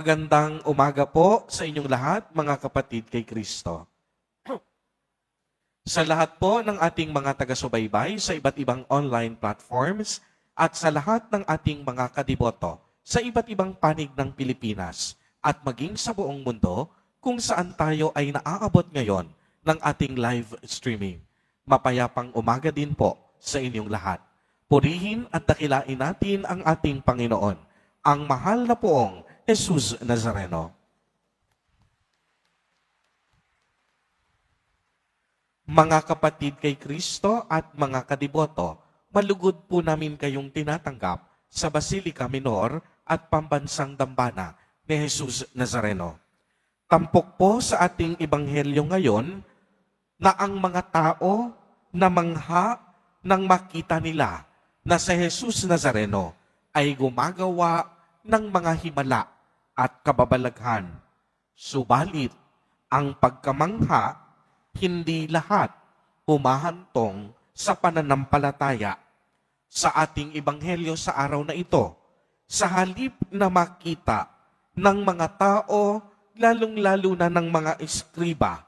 Magandang umaga po sa inyong lahat, mga kapatid kay Kristo. Sa lahat po ng ating mga taga-subaybay sa iba't ibang online platforms at sa lahat ng ating mga kadiboto sa iba't ibang panig ng Pilipinas at maging sa buong mundo kung saan tayo ay naaabot ngayon ng ating live streaming. Mapayapang umaga din po sa inyong lahat. Purihin at dakilain natin ang ating Panginoon, ang mahal na poong Jesus Nazareno. Mga kapatid kay Kristo at mga kadiboto, malugod po namin kayong tinatanggap sa Basilica Minor at Pambansang Dambana ni Jesus Nazareno. Tampok po sa ating ebanghelyo ngayon na ang mga tao na mangha nang makita nila na si Jesus Nazareno ay gumagawa ng mga himala at kababalaghan. Subalit, ang pagkamangha, hindi lahat humahantong sa pananampalataya. Sa ating ebanghelyo sa araw na ito, sa halip na makita ng mga tao, lalong-lalo na ng mga eskriba,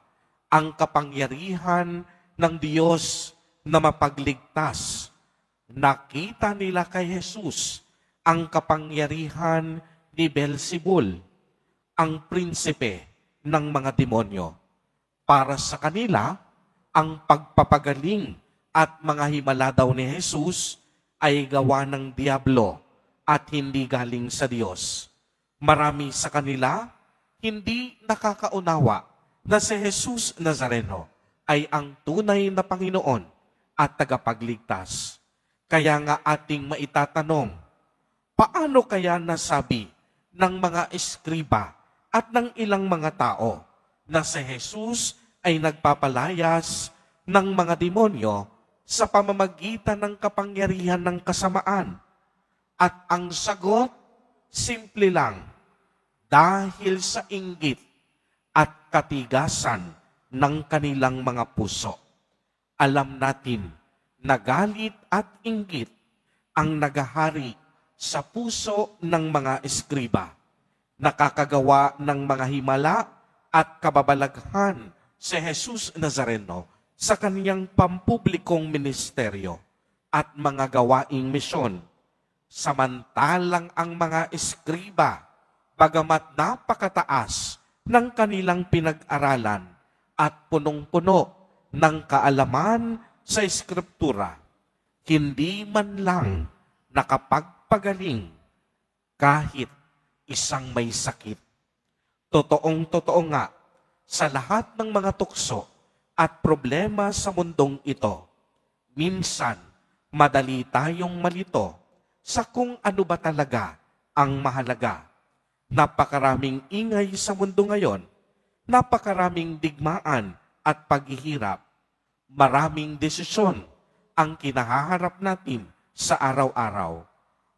ang kapangyarihan ng Diyos na mapagligtas, nakita nila kay Jesus ang kapangyarihan ni Beelzebul, ang prinsipe ng mga demonyo. Para sa kanila, ang pagpapagaling at mga himala daw ni Jesus ay gawa ng diablo at hindi galing sa Diyos. Marami sa kanila hindi nakakaunawa na si Jesus Nazareno ay ang tunay na Panginoon at tagapagligtas. Kaya nga ating maitatanong, paano kaya nasabi ng mga eskriba at ng ilang mga tao na si Jesus ay nagpapalayas ng mga demonyo sa pamamagitan ng kapangyarihan ng kasamaan? At ang sagot, simple lang, dahil sa inggit at katigasan ng kanilang mga puso. Alam natin na galit at inggit ang nagahari sa puso ng mga eskriba. Nakakagawa ng mga himala at kababalaghan si Jesus Nazareno sa kaniyang pampublikong ministeryo at mga gawaing misyon. Samantalang ang mga eskriba, bagamat napakataas ng kanilang pinag-aralan at punong-puno ng kaalaman sa Eskriptura, hindi man lang nakapagpagaling kahit isang may sakit. Totoong-totoo nga, sa lahat ng mga tukso at problema sa mundong ito, minsan madali tayong malito sa kung ano ba talaga ang mahalaga. Napakaraming ingay sa mundo ngayon, napakaraming digmaan at paghihirap, maraming desisyon ang kinahaharap natin sa araw-araw.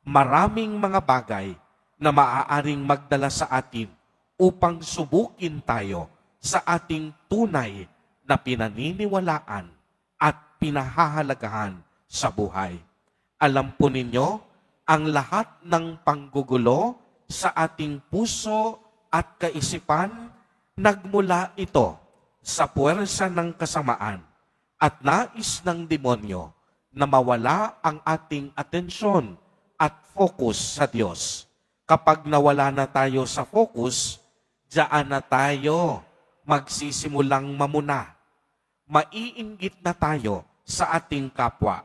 Maraming mga bagay na maaaring magdala sa atin upang subukin tayo sa ating tunay na pinaniniwalaan at pinahahalagahan sa buhay. Alam po ninyo, ang lahat ng panggugulo sa ating puso at kaisipan, nagmula ito sa puwersa ng kasamaan at nais ng demonyo na mawala ang ating atensyon at focus sa Diyos. Kapag nawala na tayo sa focus, diyan na tayo magsisimulang mamuna. Maiinggit na tayo sa ating kapwa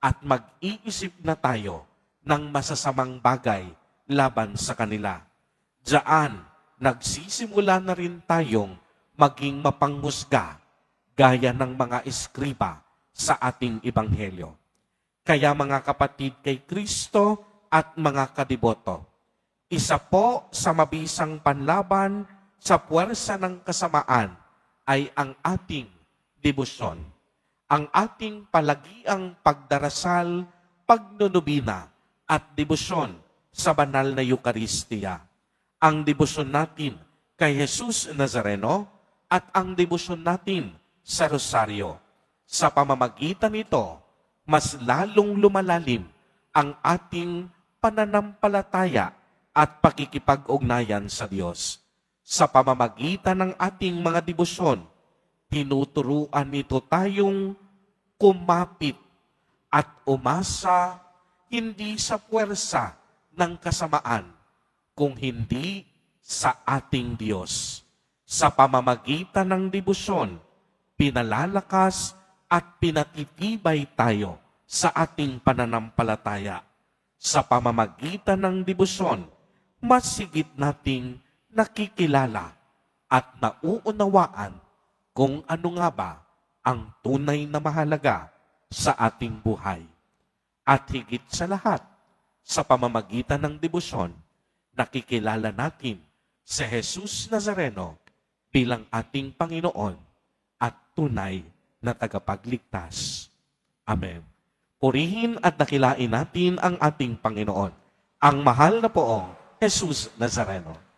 at mag-iisip na tayo ng masasamang bagay laban sa kanila. Diyan, nagsisimula na rin tayong maging mapanghusga gaya ng mga eskriba sa ating ebanghelyo. Kaya mga kapatid kay Kristo at mga kadiboto, isa po sa mabisang panlaban sa puwersa ng kasamaan ay ang ating debosyon. Ang ating palagiang pagdarasal, pagnunubina at debosyon sa banal na Eucharistia. Ang debosyon natin kay Jesus Nazareno at ang debosyon natin sa Rosaryo. Sa pamamagitan nito, mas lalong lumalalim ang ating pananampalataya at pakikipag-ugnayan sa Diyos. Sa pamamagitan ng ating mga debosyon, tinuturuan nito tayong kumapit at umasa hindi sa puwersa ng kasamaan, kung hindi sa ating Diyos. Sa pamamagitan ng debosyon, pinalalakas at pinatitibay tayo sa ating pananampalataya. Sa pamamagitan ng debosyon, mas higit nating nakikilala at nauunawaan kung ano nga ba ang tunay na mahalaga sa ating buhay. At higit sa lahat, sa pamamagitan ng debosyon, nakikilala natin si Jesus Nazareno bilang ating Panginoon at tunay na tagapagligtas. Amen. Purihin at dakilain natin ang ating Panginoon, ang mahal na poong Jesus Nazareno.